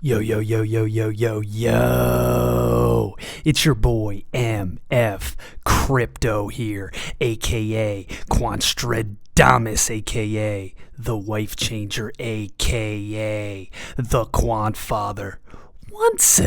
Yo, yo, yo, yo, yo, yo, yo. It's your boy MF Crypto here, aka Quant'S, aka the Wife Changer, aka the Quant Father. Once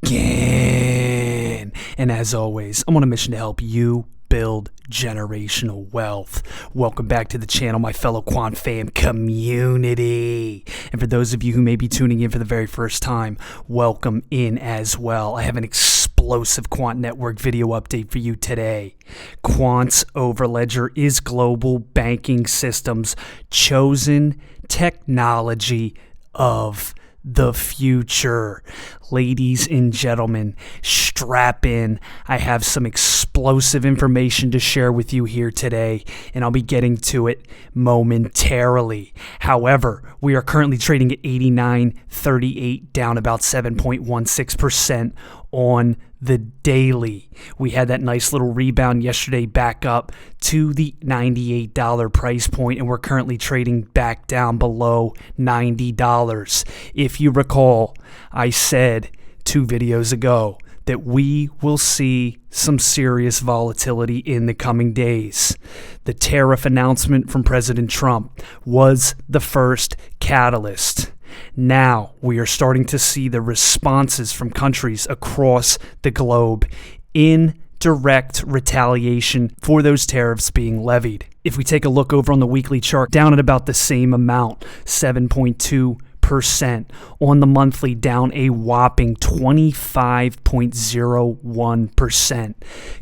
again. And as always, I'm on a mission to help you build generational wealth. Welcome back to the channel, my fellow Quant fam community. And for those of you who may be tuning in for the very first time, welcome in as well. I have an explosive Quant Network video update for you today. Quant'S Overledger is global banking system's chosen technology of the future. Ladies and gentlemen, strap in. I have some explosive information to share with you here today, and I'll be getting to it momentarily. However, we are currently trading at 89.38, down about 7.16% on the daily. We had that nice little rebound yesterday back up to the $98 price point, and we're currently trading back down below $90. If you recall, I said 2 videos ago that we will see some serious volatility in the coming days. The tariff announcement from President Trump was the first catalyst. Now we are starting to see the responses from countries across the globe in direct retaliation for those tariffs being levied. If we take a look over on the weekly chart, down at about the same amount, 7.2%. On the monthly, down a whopping 25.01%.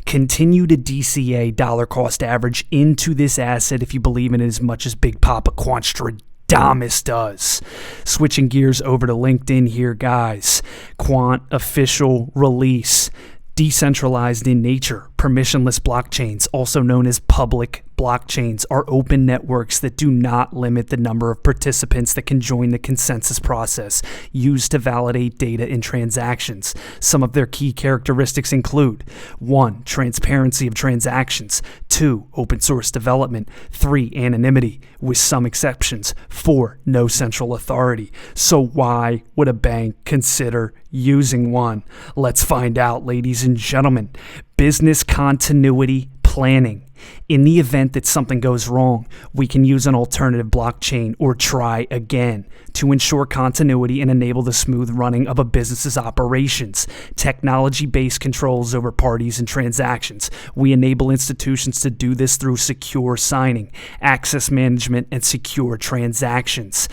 Continue to DCA dollar cost average into this asset if you believe in it as much as Big Papa Quant'S does. Switching gears over to LinkedIn here, guys. Quant official release. Decentralized in nature, permissionless blockchains, also known as public blockchains, are open networks that do not limit the number of participants that can join the consensus process used to validate data in transactions. Some of their key characteristics include 1. Transparency of transactions, 2. Open source development, 3. Anonymity, with some exceptions, 4. No central authority. So why would a bank consider using one? Let's find out, ladies and gentlemen. Business continuity planning. In the event that something goes wrong, we can use an alternative blockchain or try again to ensure continuity and enable the smooth running of a business's operations. Technology-based controls over parties and transactions. We enable institutions to do this through secure signing, access management, and secure transactions,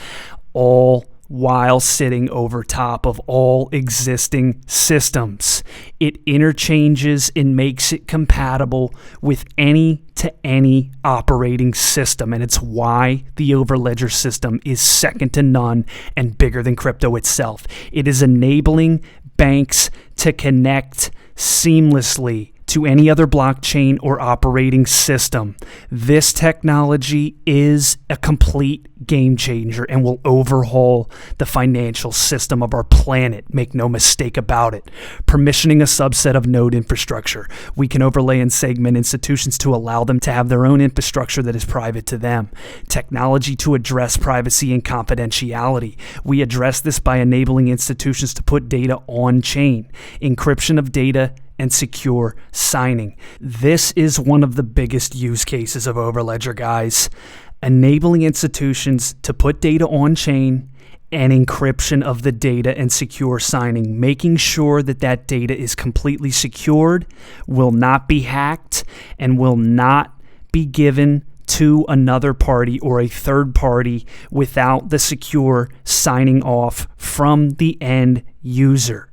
all while sitting over top of all existing systems. It interchanges and makes it compatible with any-to-any operating system, and it's why the Overledger system is second to none and bigger than crypto itself. It is enabling banks to connect seamlessly to any other blockchain or operating system. This technology is a complete game changer and will overhaul the financial system of our planet. Make no mistake about it. Permissioning a subset of node infrastructure. We can overlay and segment institutions to allow them to have their own infrastructure that is private to them. Technology to address privacy and confidentiality. We address this by enabling institutions to put data on chain. Encryption of data and secure signing. This is one of the biggest use cases of Overledger, guys. Enabling institutions to put data on chain and encryption of the data and secure signing, making sure that that data is completely secured, will not be hacked, and will not be given to another party or a third party without the secure signing off from the end user.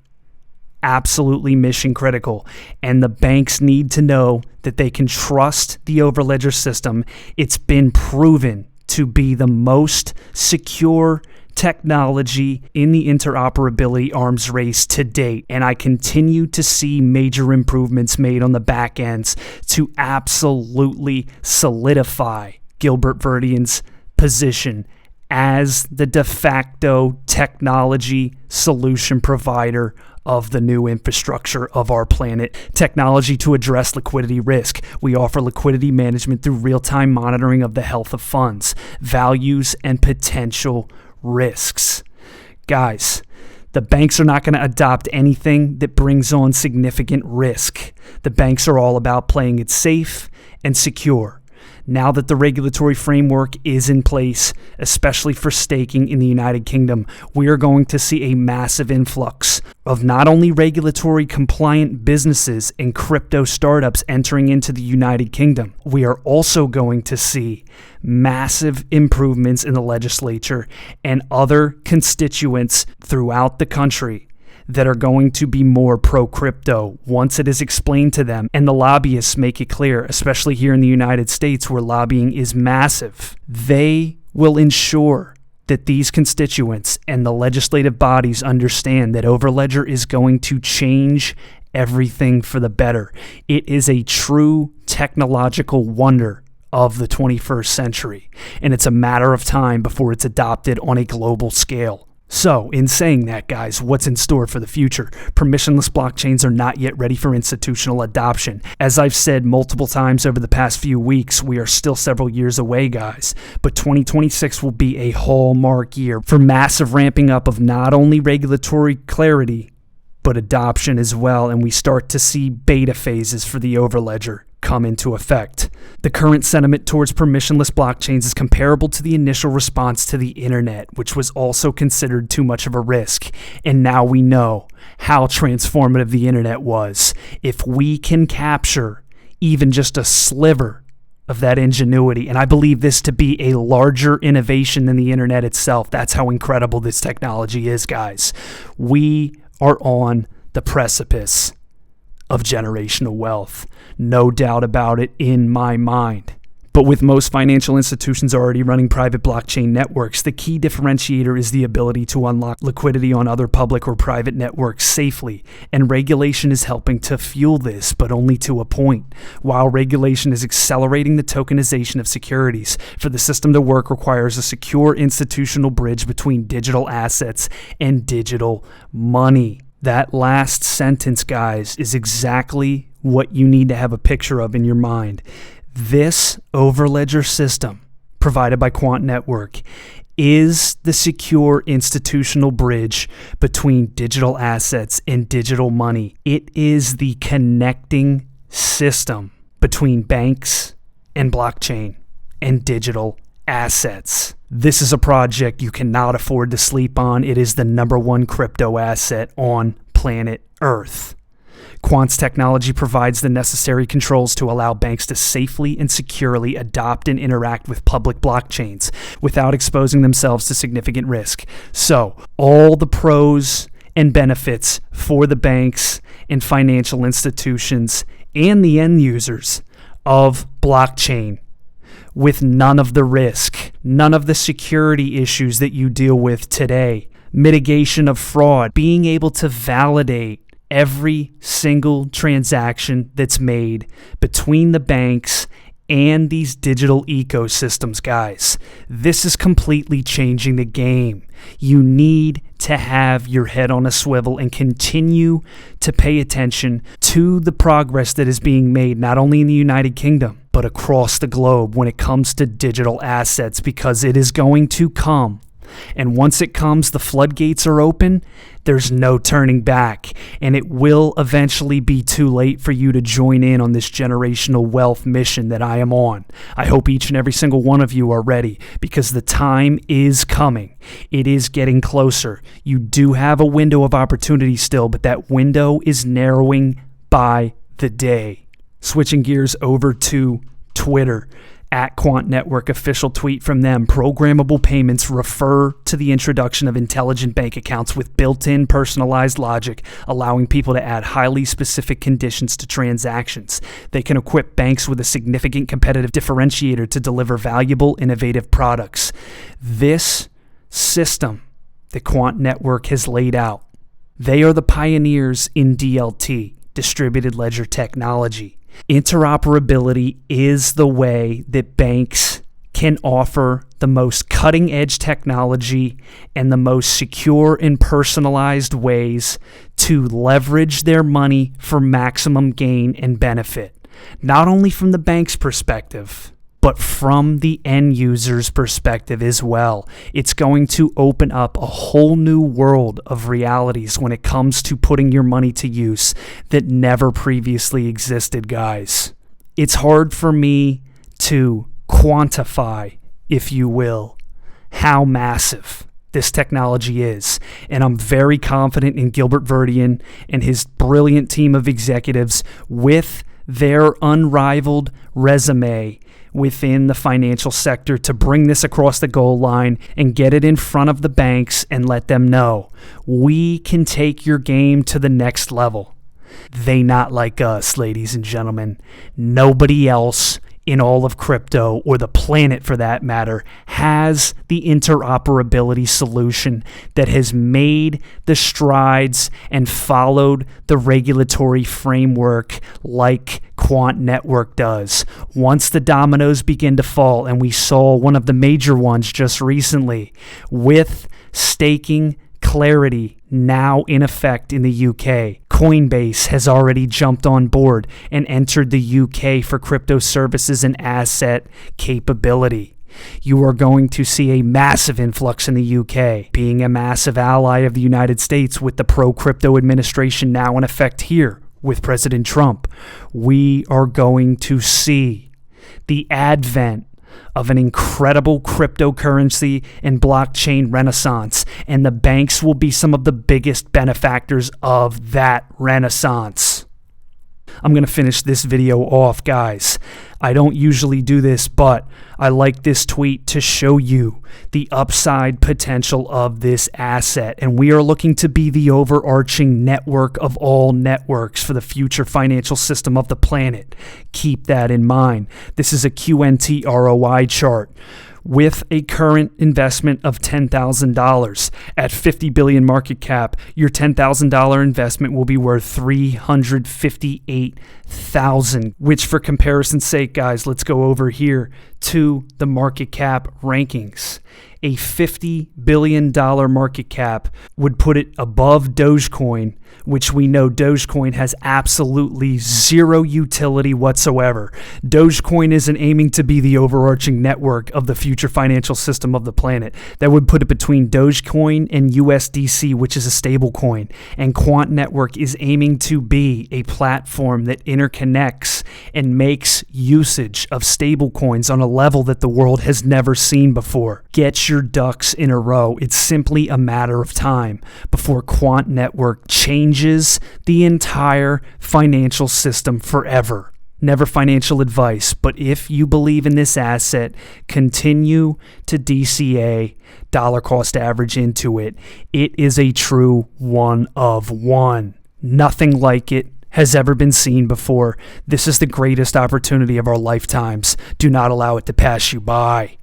Absolutely mission critical, and the banks need to know that they can trust the Overledger system. It's been proven to be the most secure technology in the interoperability arms race to date, and I continue to see major improvements made on the back ends to absolutely solidify Gilbert Verdian's position as the de facto technology solution provider of the new infrastructure of our planet. Technology to address liquidity risk. We offer liquidity management through real-time monitoring of the health of funds, values, and potential risks. Guys, The banks are not going to adopt anything that brings on significant risk. The banks are all about playing it safe and secure. Now that the regulatory framework is in place, especially for staking in the United Kingdom, we are going to see a massive influx of not only regulatory compliant businesses and crypto startups entering into the United Kingdom, we are also going to see massive improvements in the legislature and other constituents throughout the country that are going to be more pro-crypto once it is explained to them, and the lobbyists make it clear, especially here in the United States where lobbying is massive. They will ensure that these constituents and the legislative bodies understand that Overledger is going to change everything for the better. It is a true technological wonder of the 21st century, and it's a matter of time before it's adopted on a global scale. So, in saying that, guys, what's in store for the future? Permissionless blockchains are not yet ready for institutional adoption. As I've said multiple times over the past few weeks, we are still several years away, guys. But 2026 will be a hallmark year for massive ramping up of not only regulatory clarity, but adoption as well, and we start to see beta phases for the Overledger come into effect. The current sentiment towards permissionless blockchains is comparable to the initial response to the internet, which was also considered too much of a risk. And now we know how transformative the internet was. If we can capture even just a sliver of that ingenuity, and I believe this to be a larger innovation than the internet itself, that's how incredible this technology is, guys. We are on the precipice of generational wealth. No doubt about it in my mind. But with most financial institutions already running private blockchain networks, the key differentiator is the ability to unlock liquidity on other public or private networks safely. And regulation is helping to fuel this, but only to a point. While regulation is accelerating the tokenization of securities, for the system to work requires a secure institutional bridge between digital assets and digital money. That last sentence, guys, is exactly what you need to have a picture of in your mind. This Overledger system, provided by Quant Network, is the secure institutional bridge between digital assets and digital money. It is the connecting system between banks and blockchain and digital assets. This is a project you cannot afford to sleep on. It is the #1 crypto asset on planet Earth. Quant'S technology provides the necessary controls to allow banks to safely and securely adopt and interact with public blockchains without exposing themselves to significant risk. So, all the pros and benefits for the banks and financial institutions and the end users of blockchain, with none of the risk, none of the security issues that you deal with today, mitigation of fraud, being able to validate every single transaction that's made between the banks and these digital ecosystems, guys. This is completely changing the game. You need to have your head on a swivel and continue to pay attention to the progress that is being made, not only in the United Kingdom, but across the globe when it comes to digital assets, because it is going to come. And once it comes, the floodgates are open. There's no turning back. And it will eventually be too late for you to join in on this generational wealth mission that I am on. I hope each and every single one of you are ready, because the time is coming. It is getting closer. You do have a window of opportunity still, but that window is narrowing by the day. Switching gears over to Twitter. At Quant Network, official tweet from them: programmable payments refer to the introduction of intelligent bank accounts with built-in personalized logic, allowing people to add highly specific conditions to transactions. They can equip banks with a significant competitive differentiator to deliver valuable, innovative products. This system that Quant Network has laid out, they are the pioneers in DLT, distributed ledger technology. Interoperability is the way that banks can offer the most cutting-edge technology and the most secure and personalized ways to leverage their money for maximum gain and benefit, not only from the bank's perspective, but from the end user's perspective as well. It's going to open up a whole new world of realities when it comes to putting your money to use that never previously existed, guys. It's hard for me to quantify, if you will, how massive this technology is. And I'm very confident in Gilbert Verdian and his brilliant team of executives with their unrivaled resume within the financial sector to bring this across the goal line and get it in front of the banks and let them know we can take your game to the next level. They not like us, ladies and gentlemen. Nobody else in all of crypto, or the planet for that matter, has the interoperability solution that has made the strides and followed the regulatory framework like Quant Network does. Once the dominoes begin to fall, and we saw one of the major ones just recently, with staking clarity now in effect in the UK. Coinbase has already jumped on board and entered the UK for crypto services and asset capability. You are going to see a massive influx in the UK, being a massive ally of the United States with the pro-crypto administration now in effect here with President Trump. We are going to see the advent of an incredible cryptocurrency and blockchain renaissance, and the banks will be some of the biggest benefactors of that renaissance. I'm going to finish this video off, guys. I don't usually do this, but I like this tweet to show you the upside potential of this asset. And we are looking to be the overarching network of all networks for the future financial system of the planet. Keep that in mind. This is a QNT ROI chart. With a current investment of $10,000 at 50 billion market cap, your $10,000 investment will be worth $358,000, which for comparison's sake, guys, let's go over here to the market cap rankings. A $50 billion market cap would put it above Dogecoin, which we know Dogecoin has absolutely zero utility whatsoever. Dogecoin isn't aiming to be the overarching network of the future financial system of the planet. That would put it between Dogecoin and USDC, which is a stable coin. And Quant Network is aiming to be a platform that interconnects and makes usage of stable coins on a level that the world has never seen before. Get your ducks in a row. It's simply a matter of time before Quant Network changes the entire financial system forever. Never financial advice, but if you believe in this asset, continue to DCA, dollar cost average into it. It is a true one of one. Nothing like it has ever been seen before. This is the greatest opportunity of our lifetimes. Do not allow it to pass you by.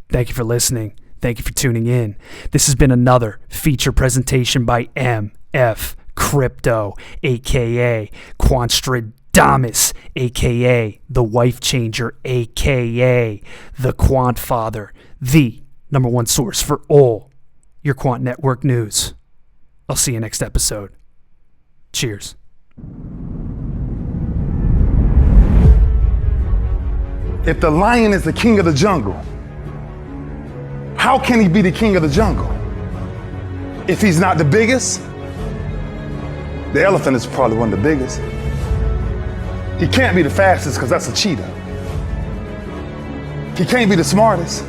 Thank you for listening. Thank you for tuning in. This has been another feature presentation by MF Crypto, aka Quant'S, aka the Wife Changer, aka the Quant Father, the #1 source for all your Quant Network news. I'll see you next episode. Cheers. If the lion is the king of the jungle, how can he be the king of the jungle? If he's not the biggest, the elephant is probably one of the biggest. He can't be the fastest because that's a cheetah. He can't be the smartest.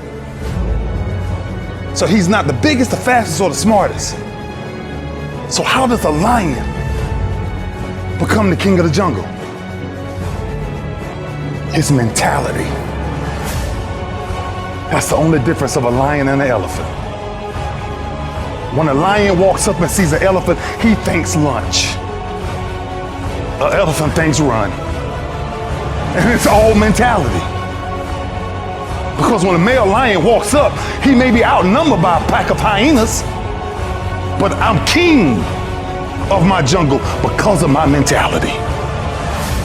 So he's not the biggest, the fastest, or the smartest. So how does a lion become the king of the jungle? His mentality. That's the only difference of a lion and an elephant. When a lion walks up and sees an elephant, he thinks lunch. An elephant thinks run. And it's all mentality. Because when a male lion walks up, he may be outnumbered by a pack of hyenas, but I'm king of my jungle because of my mentality.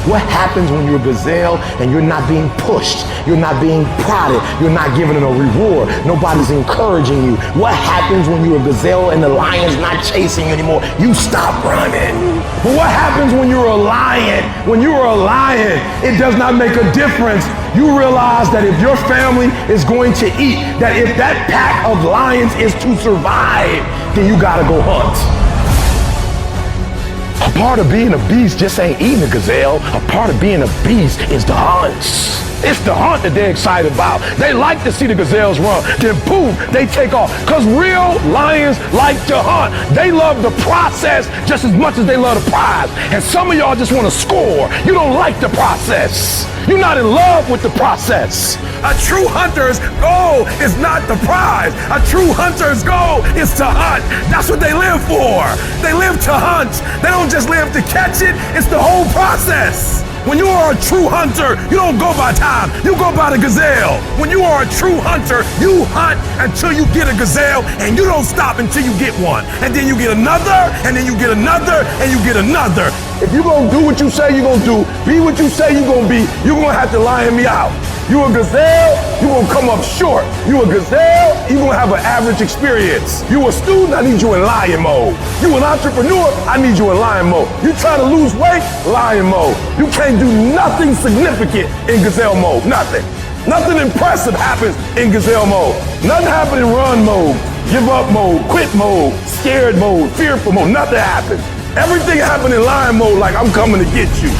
What happens when you're a gazelle and you're not being pushed? You're not being prodded. You're not given a reward. Nobody's encouraging you. What happens when you're a gazelle and the lion's not chasing you anymore? You stop running. But what happens when you're a lion? When you are a lion, it does not make a difference. You realize that if your family is going to eat, that if that pack of lions is to survive, then you gotta go hunt. A part of being a beast just ain't eating a gazelle. A part of being a beast is the hunts. It's the hunt that they're excited about. They like to see the gazelles run. Then boom, they take off. Because real lions like to hunt. They love the process just as much as they love the prize. And some of y'all just want to score. You don't like the process. You're not in love with the process. A true hunter's goal is not the prize. A true hunter's goal is to hunt. That's what they live for. They live to hunt. They don't just live to catch it. It's the whole process. When you are a true hunter, you don't go by time, you go by the gazelle. When you are a true hunter, you hunt until you get a gazelle, and you don't stop until you get one. And then you get another, and then you get another, and you get another. If you're gonna do what you say you're gonna do, be what you say you're gonna be, you're gonna have to lion me out. You a gazelle, you're gonna come up short. You a gazelle, you're gonna have an average experience. You a student, I need you in lion mode. You an entrepreneur, I need you in lion mode. You trying to lose weight, lion mode. You can't do nothing significant in gazelle mode, nothing. Nothing impressive happens in gazelle mode. Nothing happens in run mode, give up mode, quit mode, scared mode, fearful mode, nothing happens. Everything happens in lion mode like I'm coming to get you.